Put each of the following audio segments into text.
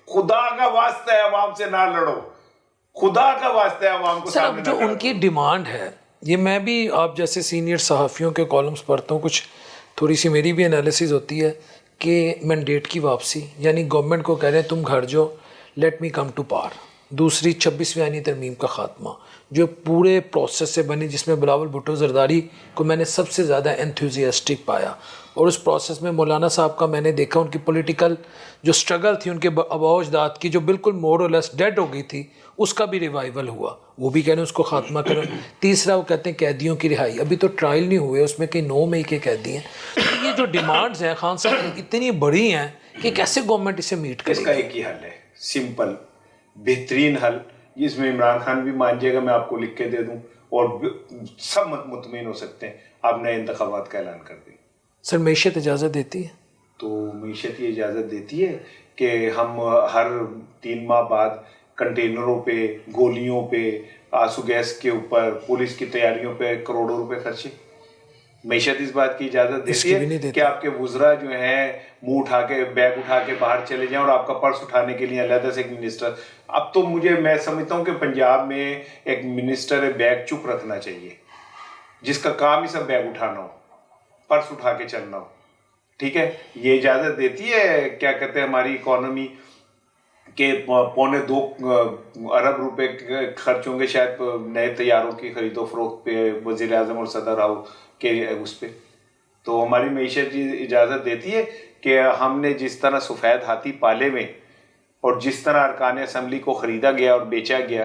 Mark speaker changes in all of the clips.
Speaker 1: خدا کا واسطہ ہے عوام سے نہ لڑو, خدا کا واسطہ ہے عوام کو سامنے.
Speaker 2: جو ان کی ڈیمانڈ ہے, یہ میں بھی آپ جیسے سینئر صحافیوں کے کالمز پڑھتا ہوں, کچھ تھوڑی سی میری بھی انالیسز ہوتی ہے کہ مینڈیٹ کی واپسی, یعنی گورنمنٹ کو کہہ رہے ہیں تم گھر جو let me come to power. دوسری 26ویں آئینی ترمیم کا خاتمہ جو پورے پروسیس سے بنی, جس میں بلاول بھٹو زرداری کو میں نے سب سے زیادہ انتھوزیاسٹک پایا, اور اس پروسیس میں مولانا صاحب کا میں نے دیکھا ان کی پولیٹیکل جو سٹرگل تھی ان کے آباء اجداد کی جو بالکل مور اور لیس ڈیڈ ہو گئی تھی, اس کا بھی ریوائیول ہوا, وہ بھی کہہ رہے ہیں اس کو خاتمہ کریں. تیسرا وہ کہتے ہیں قیدیوں کی رہائی, ابھی تو ٹرائل نہیں ہوئے, اس میں کئی 9 مئی کے قیدی ہیں. تو یہ جو ڈیمانڈز ہیں خان صاحب اتنی بڑی ہیں کہ کیسے گورنمنٹ اسے میٹ کرے؟
Speaker 1: اس کا ایک ہی حل ہے, سمپل بہترین حل, جس میں عمران خان بھی مان جائے گا, میں آپ کو لکھ کے دے دوں اور سب مطمئن ہو سکتے ہیں, آپ نئے انتخابات کا اعلان کر دیں.
Speaker 2: سر معیشت اجازت دیتی ہے؟
Speaker 1: تو معیشت یہ اجازت دیتی ہے کہ ہم ہر 3 ماہ بعد کنٹینروں پہ, گولیوں پہ, آنسو گیس کے اوپر, پولیس کی تیاریوں پہ کروڑوں روپے خرچے. معیشت اس بات کی اجازت دیتی ہے کہ آپ کے وزراء جو ہیں منہ اٹھا کے بیگ اٹھا کے باہر چلے جائیں اور آپ کا پرس اٹھانے کے لیے علیحدہ سے ایک منسٹر. اب تو میں سمجھتا ہوں کہ پنجاب میں ایک منسٹر بیگ چپ رکھنا چاہیے, جس کا کام ہی سب بیگ اٹھانا ہو, پرس اٹھا کے چلنا ہو. ٹھیک ہے, یہ اجازت دیتی ہے کیا کہتے ہیں ہماری اکانومی کہ 2.25 ارب روپے خرچ ہوں گے شاید نئے طیاروں کی خرید و فروخت پہ وزیر اعظم اور صدر راؤ کے اس پہ. تو ہماری معیشت اجازت دیتی ہے کہ ہم نے جس طرح سفید ہاتھی پالے میں اور جس طرح ارکان اسمبلی کو خریدا گیا اور بیچا گیا,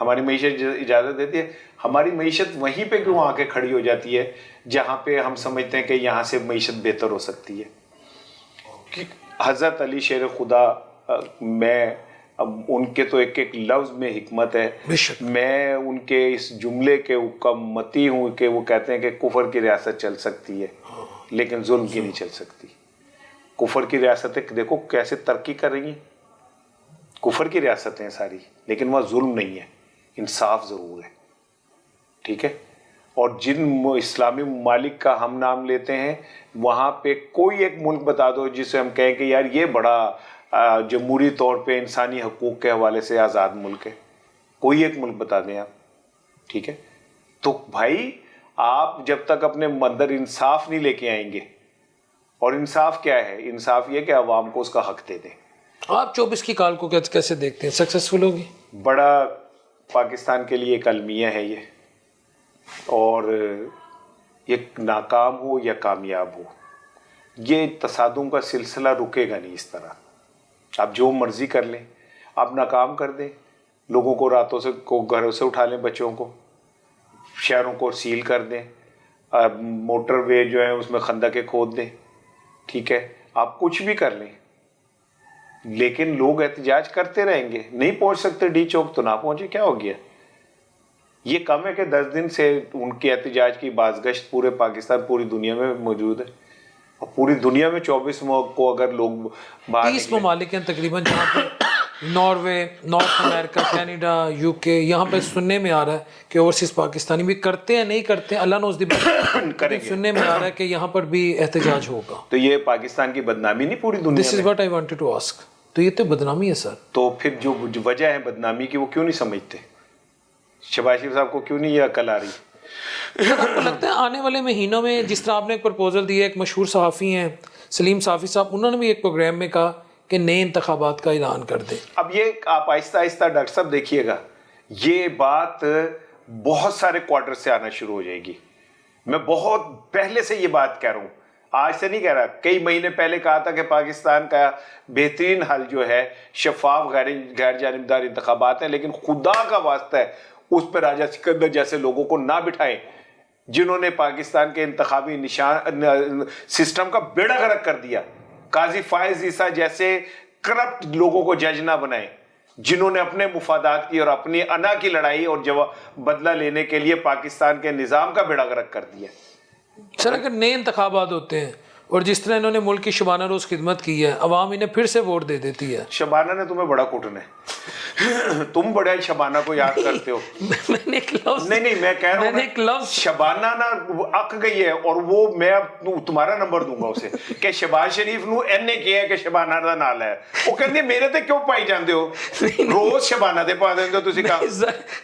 Speaker 1: ہماری معیشت اجازت دیتی ہے. ہماری معیشت وہیں پہ کیوں آ کے کھڑی ہو جاتی ہے جہاں پہ ہم سمجھتے ہیں کہ یہاں سے معیشت بہتر ہو سکتی ہے. حضرت علی شیر خدا, میں اب ان کے تو ایک ایک لفظ میں حکمت ہے, میں ان کے اس جملے کے متی ہوں کہ وہ کہتے ہیں کہ کفر کی ریاست چل سکتی ہے لیکن ظلم کی نہیں چل سکتی. کفر کی ریاستیں دیکھو کیسے ترقی کر رہی ہیں, کفر کی ریاستیں ساری, لیکن وہاں ظلم نہیں ہے, انصاف ضرور ہے. ٹھیک ہے, اور جن اسلامی ممالک کا ہم نام لیتے ہیں وہاں پہ کوئی ایک ملک بتا دو جسے ہم کہیں کہ یار یہ بڑا جمہوری طور پہ انسانی حقوق کے حوالے سے آزاد ملک ہے, کوئی ایک ملک بتا دیں آپ. ٹھیک ہے, تو بھائی آپ جب تک اپنے اندر انصاف نہیں لے کے آئیں گے, اور انصاف کیا ہے, انصاف یہ کہ عوام کو اس کا حق دے دیں.
Speaker 2: آپ 24 کی کال کو کیسے دیکھتے ہیں, سکسیسفل ہوگی؟
Speaker 1: بڑا پاکستان کے لیے ایک المیہ ہے یہ, اور یہ ناکام ہو یا کامیاب ہو, یہ تصادم کا سلسلہ رکے گا نہیں اس طرح. آپ جو مرضی کر لیں, آپ ناکام کر دیں, لوگوں کو راتوں سے گھروں سے اٹھا لیں, بچوں کو, شہروں کو سیل کر دیں, موٹر وے جو ہے اس میں خندقیں کھود دیں. ٹھیک ہے, آپ کچھ بھی کر لیں, لیکن لوگ احتجاج کرتے رہیں گے. نہیں پہنچ سکتے ڈی چوک تو نہ پہنچے, کیا ہو گیا. یہ کم ہے کہ 10 دن سے ان کے احتجاج کی بازگشت پورے پاکستان, پوری دنیا میں موجود ہے, اور پوری دنیا میں 24 کو اگر لوگ
Speaker 2: 30 ممالک ہیں تقریباً جہاں پہ Norway, north America, Canada, you کے, یہاں پہ سننے میں آ رہا ہے کہ اوورسیز پاکستانی بھی کرتے ہیں, نہیں کرتے ہیں اللہ نوز دی کریں گے, سننے میں آ رہا ہے کہ یہاں پر بھی احتجاج ہوگا.
Speaker 1: تو یہ پاکستان کی بدنامی نہیں پوری دنیا میں.
Speaker 2: This is what I wanted to ask. تو یہ تو بدنامی ہے سر.
Speaker 1: تو پھر جو وجہ ہے بدنامی کی وہ کیوں نہیں سمجھتے؟ شہباز شریف صاحب کو کیوں نہیں یہ عقل آ رہی؟
Speaker 2: آپ کو لگتا ہے آنے والے مہینوں میں, جس طرح آپ نے ایک پرپوزل دیا, ایک مشہور صحافی ہیں سلیم صافی صاحب, انہوں نے بھی ایک پروگرام میں کہا کہ نئے انتخابات کا اعلان کر دیں.
Speaker 1: اب یہ آپ آہستہ آہستہ ڈاکٹر صاحب دیکھیے گا, یہ بات بہت سارے کوارٹر سے آنا شروع ہو جائے گی. میں بہت پہلے سے یہ بات کہہ رہا ہوں, آج سے نہیں کہہ رہا, کئی مہینے پہلے کہا تھا کہ پاکستان کا بہترین حل جو ہے شفاف غیر جانبدار انتخابات ہیں, لیکن خدا کا واسطہ ہے اس پہ راجہ سکندر جیسے لوگوں کو نہ بٹھائیں جنہوں نے پاکستان کے انتخابی سسٹم کا بیڑا غرق کر دیا. قاضی فائز عیسیٰ جیسے کرپٹ لوگوں کو جج نہ بنائیں, جنہوں نے اپنے مفادات کی اور اپنی انا کی لڑائی اور بدلہ لینے کے لیے پاکستان کے نظام کا بیڑا غرق کر دیا.
Speaker 2: سر اگر نئے انتخابات ہوتے ہیں اور جس طرح انہوں نے ملک کی شبانہ روز خدمت کی ہے عوام انہیں پھر سے ووٹ دے دیتی ہے.
Speaker 1: شبانہ نے تمہیں بڑا کٹنا ہے. تم بڑے شبانہ کو یاد کرتے ہو.
Speaker 2: میں نے ایک لفظ
Speaker 1: نہیں میں کہہ رہا ہوں
Speaker 2: ایک لفظ
Speaker 1: شبانہ نا اک گئی ہے, اور وہ میں اب تمہارا نمبر دوں گا اسے کہ شہباز شریف نو این نے کیا ہے کہ شبانہ دا نال ہے. وہ کہندے میرے تے کیوں پائی جاندے ہو, روز شبانہ دے پا دیندے ہو تسی کا.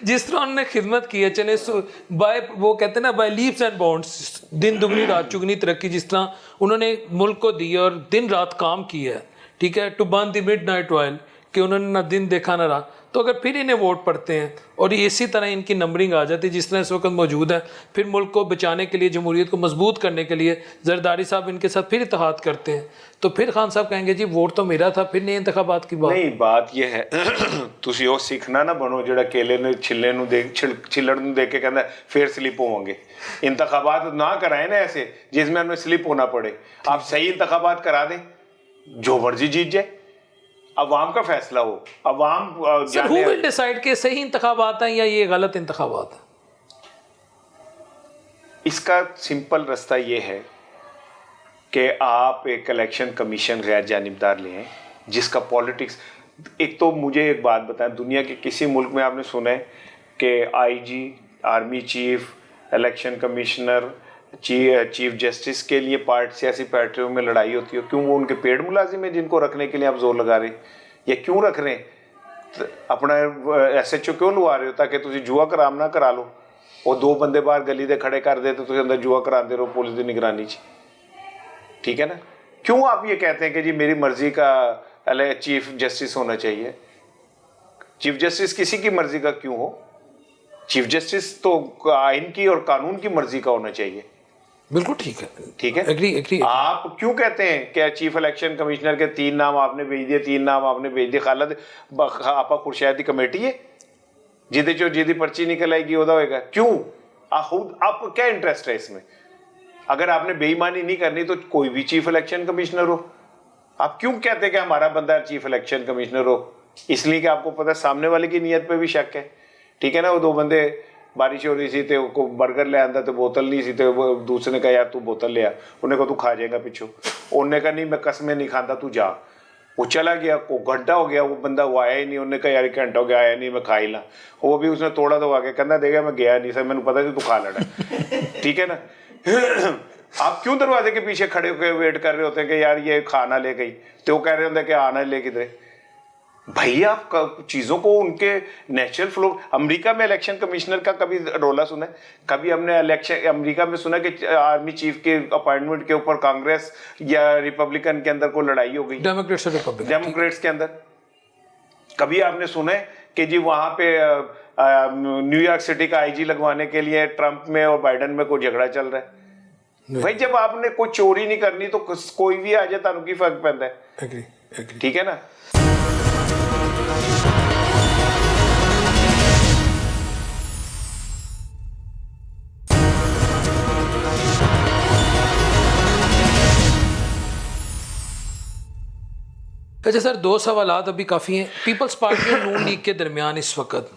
Speaker 2: جس طرح انہوں نے خدمت کی ہے چلے بائی وہ کہتے ہیں نا بائی لیپس اینڈ باؤنڈس, دن دگنی رات چگنی ترقی, جس طرح انہوں نے ملک کو دی اور دن رات کام کیا ہے, ٹھیک ہے, to burn the midnight oil, کہ انہوں نے نہ دن دیکھا نہ رات. تو اگر پھر انہیں ووٹ پڑتے ہیں اور اسی طرح ان کی نمبرنگ آ جاتی ہے جس طرح اس وقت موجود ہے, پھر ملک کو بچانے کے لیے, جمہوریت کو مضبوط کرنے کے لیے زرداری صاحب ان کے ساتھ پھر اتحاد کرتے ہیں, تو پھر خان صاحب کہیں گے جی ووٹ تو میرا تھا, پھر نہیں انتخابات کی بات.
Speaker 1: نہیں بات یہ ہے تسی وہ سیکھنا نہ بنو جڑا کیلے نے چھلے نو دیکھ چھلڑ نو دیکھ کے کہندا پھر سلپ ہوں گے. انتخابات نہ کرائیں نا ایسے جس میں ہمیں سلپ ہونا پڑے. آپ صحیح انتخابات کرا دیں, جو مرضی جیت جائے, عوام کا فیصلہ ہو. عوام
Speaker 2: سر who will decide کہ صحیح انتخابات ہیں یا یہ غلط انتخابات ہیں؟
Speaker 1: اس کا سمپل رستہ یہ ہے کہ آپ ایک الیکشن کمیشن غیر جانبدار لے آئیں جس کا پالیٹکس. ایک تو مجھے ایک بات بتائیں, دنیا کے کسی ملک میں آپ نے سنا ہے کہ I G, army chief, election commissioner, chief justice کے لیے سیاسی پارٹیوں میں لڑائی ہوتی ہے؟ کیوں؟ وہ ان کے پیڈ ملازم ہیں جن کو رکھنے کے لیے آپ زور لگا رہے ہیں, یا کیوں رکھ رہے ہیں؟ اپنا ایس ایچ او کیوں لوا رہے ہو تاکہ تسی جوا کرام نہ کرا لو, اور دو بندے باہر گلی دے کھڑے کر دے تو تسی اندر جوا کراندے رہو پولیس دی نگرانی چ. ٹھیک ہے نا. کیوں آپ یہ کہتے ہیں کہ جی میری مرضی کا چیف جسٹس ہونا چاہیے؟ چیف جسٹس کسی کی مرضی کا کیوں ہو؟ چیف جسٹس تو آئین کی اور قانون کی مرضی کا ہونا چاہیے.
Speaker 2: بالکل ٹھیک ہے,
Speaker 1: ٹھیک ہے.
Speaker 2: ایگری.
Speaker 1: آپ کیوں کہتے ہیں کہ چیف الیکشن کمشنر کے 3 نام آپ نے بھیج دیے, 3 نام آپ نے بھیج دیے؟ خالد آپا خورشید کی کمیٹی ہے جیدے چو جیدی پرچی نکل آئے گی ہوتا ہوئے گا. کیوں؟ آپ کو کیا انٹرسٹ ہے اس میں؟ اگر آپ نے بے ایمانی نہیں کرنی تو کوئی بھی چیف الیکشن کمشنر ہو. آپ کیوں کہتے ہیں کہ ہمارا بندہ چیف الیکشن کمشنر ہو؟ اس لیے کہ آپ کو پتہ ہے سامنے والے کی نیت پہ بھی شک ہے. ٹھیک ہے نا. وہ 2 بندے بارش ہو رہی سی تے کو برگر لے آندا تے بوتل نہیں سی تے دوسرے نے کہا یار تو بوتل لے آ, انہوں نے کہا تو کھا جائے گا پچھو, انہوں نے کہا نہیں میں قسمیں نہیں کھاتا تو جا. وہ چلا گیا, کو گھنٹہ ہو گیا, وہ بندہ وہ آیا ہی نہیں. انہوں نے کہا یار 1 گھنٹہ ہو گیا آیا نہیں, میں کھا ہی لا. وہ بھی اس نے توڑا تو آ کے کہنا دے گا میں گیا نہیں سر, میں نے پتا تو کھا لڑا. ٹھیک ہے نا. آپ کیوں دروازے کے پیچھے کھڑے ہو کے ویٹ کر رہے ہوتے ہیں کہ یار یہ کھانا لے گئی, تو وہ کہہ رہے ہوتے کہ آنا لے کدھر. بھائی آپ چیزوں کو ان کے نیچرل فلو. امریکہ میں الیکشن کمشنر کا کبھی رولا سنا ہے؟ کبھی ہم نے امریکہ میں سنا کہ آرمی چیف کے اپائنٹمنٹ کے اوپر کانگریس یا ریپبلکن کے اندر کو لڑائی ہو گئی, ڈیموکریٹس کے اندر. کبھی آپ نے سنا ہے کہ جی وہاں پہ نیو یارک سٹی کا آئی جی لگوانے کے لیے ٹرمپ میں اور بائیڈن میں کوئی جھگڑا چل رہا ہے؟ بھائی جب آپ نے کوئی چوری نہیں کرنی تو کوئی بھی آ جائے تانوں کی فرق پیندا ہے. ٹھیک ہے نا.
Speaker 2: اچھا سر, 2 سوالات ابھی کافی ہیں. پیپلز پارٹی اور نون لیگ کے درمیان اس وقت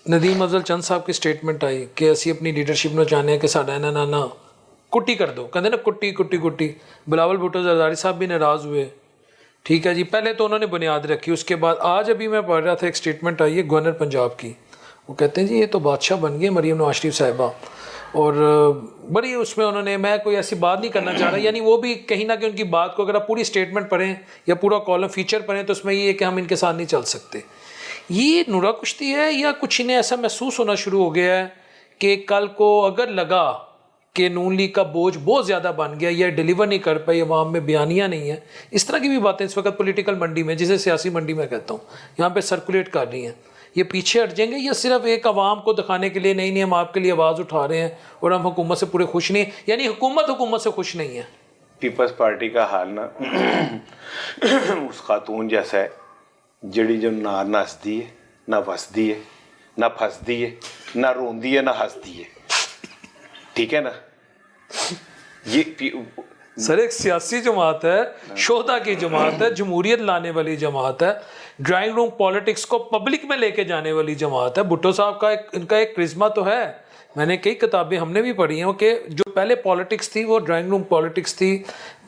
Speaker 2: ندیم افضل چند صاحب کی سٹیٹمنٹ آئی کہ اسی اپنی لیڈرشپ نو چاہنے ہیں کہ ساڈا انہاں نا کٹی کر دو, کہتے نا کٹی. بلاول بھٹو زرداری صاحب بھی ناراض ہوئے. ٹھیک ہے جی, پہلے تو انہوں نے بنیاد رکھی, اس کے بعد آج ابھی میں پڑھ رہا تھا ایک سٹیٹمنٹ آئی ہے گورنر پنجاب کی, وہ کہتے ہیں جی یہ تو بادشاہ بن گئے مریم نواز شریف صاحبہ, اور بڑی اس میں انہوں نے, میں کوئی ایسی بات نہیں کرنا چاہ رہا, یعنی وہ بھی کہیں نہ کہ ان کی بات کو اگر آپ پوری سٹیٹمنٹ پڑھیں یا پورا کالم فیچر پڑھیں تو اس میں یہ ہے کہ ہم ان کے ساتھ نہیں چل سکتے. یہ نورا کشتی ہے یا کچھ انہیں ایسا محسوس ہونا شروع ہو گیا ہے کہ کل کو اگر لگا کہ نون لیگ کا بوجھ بہت زیادہ بن گیا یا ڈیلیور نہیں کر پائی, عوام میں بیانیاں نہیں ہیں, اس طرح کی بھی باتیں اس وقت پولیٹیکل منڈی میں, جسے سیاسی منڈی میں کہتا ہوں, یہاں پہ سرکولیٹ کر رہی ہیں, یہ پیچھے ہٹ جائیں گے یا صرف ایک عوام کو دکھانے کے لیے نہیں ہم آپ کے لیے آواز اٹھا رہے ہیں اور ہم حکومت سے پورے خوش نہیں ہیں, یعنی حکومت سے خوش نہیں ہے؟
Speaker 1: پیپلز پارٹی کا حال نا اس خاتون جیسا ہے جڑی جو نہ نسدی ہے, نہ وسدی ہے, نہ پھسدی ہے, نہ روندی ہے, نہ ہسدی ہے. ٹھیک ہے نا. یہ
Speaker 2: سر ایک سیاسی جماعت ہے, شہدا کی جماعت ہے, جمہوریت لانے والی جماعت ہے, ڈرائنگ روم پالیٹکس کو پبلک میں لے کے جانے والی جماعت ہے. بھٹو صاحب کا ان کا ایک کرزما تو ہے, میں نے کئی کتابیں ہم نے بھی پڑھی ہیں کہ جو پہلے پالیٹکس تھی وہ ڈرائنگ روم پالیٹکس تھی,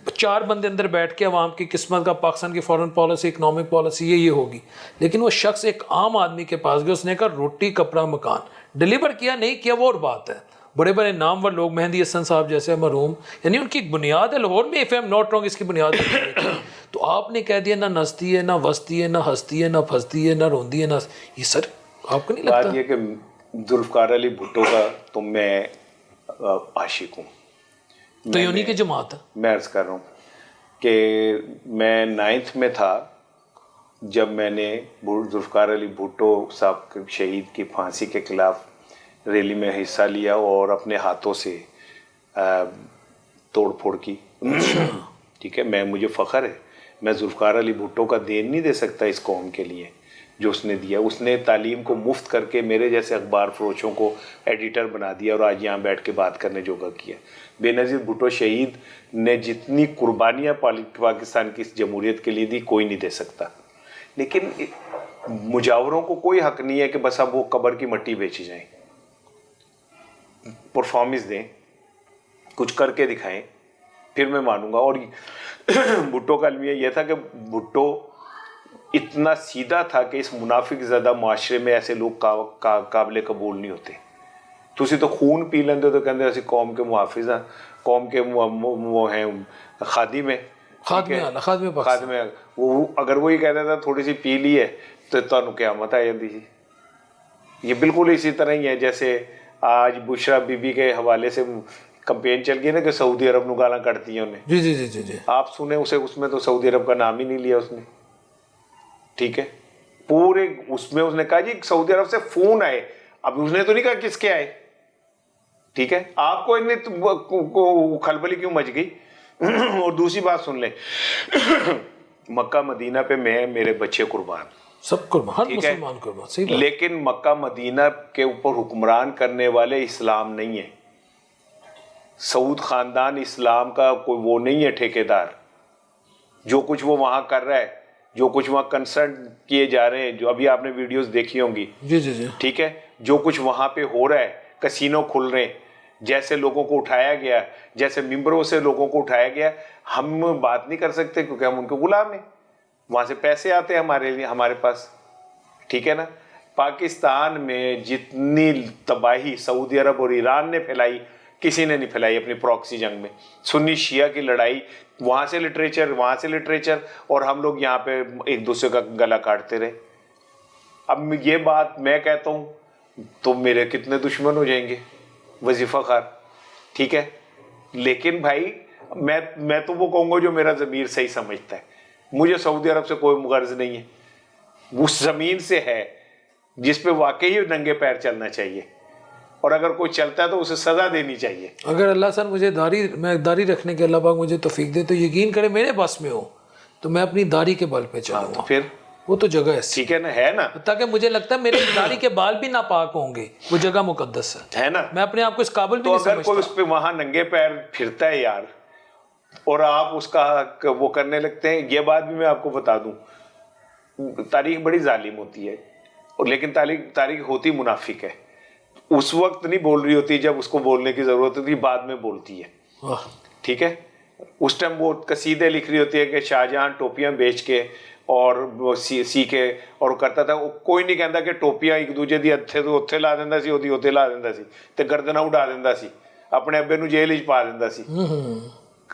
Speaker 2: 4 بندے اندر بیٹھ کے عوام کی قسمت کا پاکستان کی فارن پالیسی اکنامک پالیسی یہ ہوگی, لیکن وہ شخص ایک عام آدمی کے پاس گیا, اس نے کہا روٹی کپڑا مکان, ڈلیور کیا نہیں کیا وہ اور بات ہے. بڑے بڑے نامور لوگ مہندی حسن صاحب جیسے مرحوم, یعنی ان کی ایک بنیاد ہے لاہور میں, if I am not wrong اس کی بنیاد ہے. تو آپ نے کہہ دیا نہ نستی ہے نہ وستی ہے نہ ہستی ہے نہ پھنستی ہے نہ روندی ہے نہ, یہ سر آپ کو نہیں لگتا؟
Speaker 1: بات یہ کہ ذوالفقار علی بھٹو کا تو میں عاشق ہوں.
Speaker 2: تو یہ انہی کی جماعت ہے.
Speaker 1: میں عرض کر رہا ہوں کہ میں 9th میں تھا جب میں نے ذوالفقار علی بھٹو صاحب کے شہید کی پھانسی کے خلاف ریلی میں حصہ لیا اور اپنے ہاتھوں سے توڑ پھوڑ کی. ٹھیک ہے, مجھے فخر ہے, میں ذوالفقار علی بھٹو کا دین نہیں دے سکتا اس قوم کے لیے جو اس نے دیا. اس نے تعلیم کو مفت کر کے میرے جیسے اخبار فروشوں کو ایڈیٹر بنا دیا اور آج یہاں بیٹھ کے بات کرنے جوگا کیا. بے نظیر بھٹو شہید نے جتنی قربانیاں پاکستان کی جمہوریت کے لیے دی کوئی نہیں دے سکتا. لیکن مجاوروں کو کوئی حق نہیں ہے کہ بس اب وہ قبر کی مٹی بیچی جائیں. پرفارمنس دیں, کچھ کر کے دکھائیں, پھر میں مانوں گا. اور بھٹو کا المیہ یہ تھا کہ بھٹو اتنا سیدھا تھا کہ اس منافق زدہ معاشرے میں ایسے لوگ قابل قبول نہیں ہوتے. تسی تو خون پی لیندے تو کہندے اسی قوم کے محافظ ہیں, قوم کے وہ ہیں خادم ہیں, خادم. وہ اگر وہی کہتا تھا تھوڑی سی پی لی ہے تو تانوں قیامت آ جاندی. یہ بالکل اسی طرح ہی ہے جیسے آج بشرا بی بی کے حوالے سے کمپین چل گئی نا کہ سعودی عرب نو گالاں کٹتی ہیں انہیں.
Speaker 2: جی.
Speaker 1: آپ سنیں اسے, اس میں تو سعودی عرب کا نام ہی نہیں لیا اس نے. ٹھیک ہے, پورے اس میں اس نے کہا جی سعودی عرب سے فون آئے, اب اس نے تو نہیں کہا کس کے آئے. ٹھیک ہے, آپ کو اتنی کھلبلی کیوں مچ گئی. اور دوسری بات سن لیں, مکہ مدینہ پہ میں میرے بچے قربان,
Speaker 2: سب قربان, ہر مسلمان قربان, صحیح بات.
Speaker 1: لیکن مکہ مدینہ کے اوپر حکمران کرنے والے اسلام نہیں ہے. سعود خاندان اسلام کا کوئی وہ نہیں ہے ٹھیکیدار. جو کچھ وہ وہاں کر رہا ہے, جو کچھ وہاں کنسرٹ کیے جا رہے ہیں, جو ابھی آپ نے ویڈیوز دیکھی ہوں گی.
Speaker 2: جی.
Speaker 1: ٹھیک ہے, جو کچھ وہاں پہ ہو رہا ہے, کسینو کھل رہے ہیں, جیسے لوگوں کو اٹھایا گیا, جیسے ممبروں سے لوگوں کو اٹھایا گیا, ہم بات نہیں کر سکتے کیونکہ ہم ان کے غلام ہیں. وہاں سے پیسے آتے ہیں ہمارے لیے, ہمارے پاس. ٹھیک ہے نا. پاکستان میں جتنی تباہی سعودی عرب اور ایران نے پھیلائی کسی نے نہیں پھیلائی اپنی پروکسی جنگ میں. سنی شیعہ کی لڑائی, وہاں سے لٹریچر, اور ہم لوگ یہاں پہ ایک دوسرے کا گلا کاٹتے رہے. اب یہ بات میں کہتا ہوں تو میرے کتنے دشمن ہو جائیں گے, وظیفہ خار. ٹھیک ہے, لیکن بھائی میں تو وہ کہوں گا جو میرا ضمیر صحیح سمجھتا ہے. مجھے سعودی عرب سے کوئی غرض نہیں ہے, اس زمین سے ہے جس پہ واقعی ننگے پیر چلنا چاہیے, اور اگر کوئی چلتا ہے تو اسے سزا دینی چاہیے. اگر
Speaker 2: اللہ سر مجھے داڑھی رکھنے کے اللہ پاک مجھے توفیق دے تو یقین کرے میرے بس میں ہو تو میں اپنی داڑھی کے بل پہ چلوں گا.
Speaker 1: پھر
Speaker 2: وہ تو جگہ ہے,
Speaker 1: ٹھیک ہے نا, ہے نا,
Speaker 2: تاکہ مجھے لگتا ہے میرے داڑھی کے بال بھی ناپاک ہوں گے, وہ جگہ مقدس
Speaker 1: ہے نا.
Speaker 2: میں اپنے آپ کو اس قابل بھی نہیں
Speaker 1: سمجھتا.
Speaker 2: سمجھتا.
Speaker 1: اگر کوئی اس پہ وہاں ننگے پیر پھرتا ہے یار, اور آپ اس کا وہ کرنے لگتے ہیں, یہ بات بھی میں آپ کو بتا دوں, تاریخ بڑی ظالم ہوتی ہے, اور لیکن تاریخ ہوتی منافق ہے. اس وقت نہیں بول رہی ہوتی جب اس کو بولنے کی ضرورت ہوتی, بعد میں بولتی ہے. ٹھیک ہے, اس ٹائم وہ قصیدے لکھ رہی ہوتی ہے کہ شاہجہاں ٹوپیاں بیچ کے اور سی کے اور کرتا تھا. کوئی نہیں کہتا کہ ٹوپیاں ایک دوجے دی اتھے تو اتھے لا دینا سی, اودی اوتے لا دینا سی, تے گردنہ اڑا دینا سی, اپنے ابے نو جیل وچ پا دینا سی.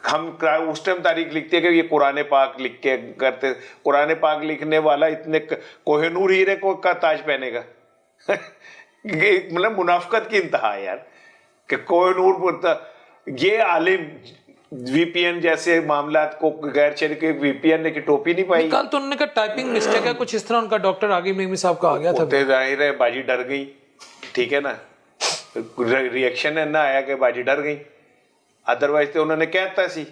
Speaker 1: ہم اس ٹائم تاریخ لکھتے ہیں کہ یہ قرآن پاک لکھ کے کرتے. قرآن پاک لکھنے والا اتنے کوہ نور ہیرے کو کا تاج پہنے گا. مطلب منافقت کی انتہا ہے یار, کہ کوہ نور پڑتا یہ عالم وی پی این جیسے معاملات کو غیر شرعی وی پی این نے کی ٹوپی نہیں پائی.
Speaker 2: کل تو انہوں نے کہا ٹائپنگ مسٹیک ہے کچھ اس طرح, ان کا ڈاکٹر عاقب نعیمی صاحب کا آ گیا تھا.
Speaker 1: ظاہر ہے باجی ڈر گئی. ٹھیک ہے نا, ریئیکشن نہ آیا کہ باجی ڈر گئی, ادروائز تو انہوں نے کہتا سی.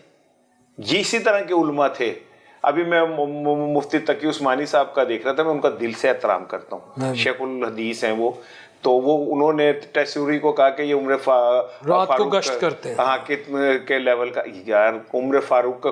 Speaker 1: یہ اسی طرح کے علماء تھے. ابھی میں مفتی تقی عثمانی صاحب کا دیکھ رہا تھا, میں ان کا دل سے احترام کرتا ہوں, شیخ الحدیث ہیں وہ. تو وہ انہوں نے ٹیسوری کو کہا کہ یہ عمر
Speaker 2: رات کو گشت کرتے ہیں.
Speaker 1: ہاں, کتنے کے لیول کا یار, عمر فاروق کا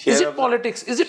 Speaker 2: Is it politics? Is it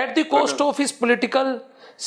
Speaker 2: at the cost of his political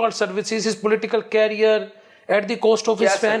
Speaker 2: called services, his political career, at the cost of his fan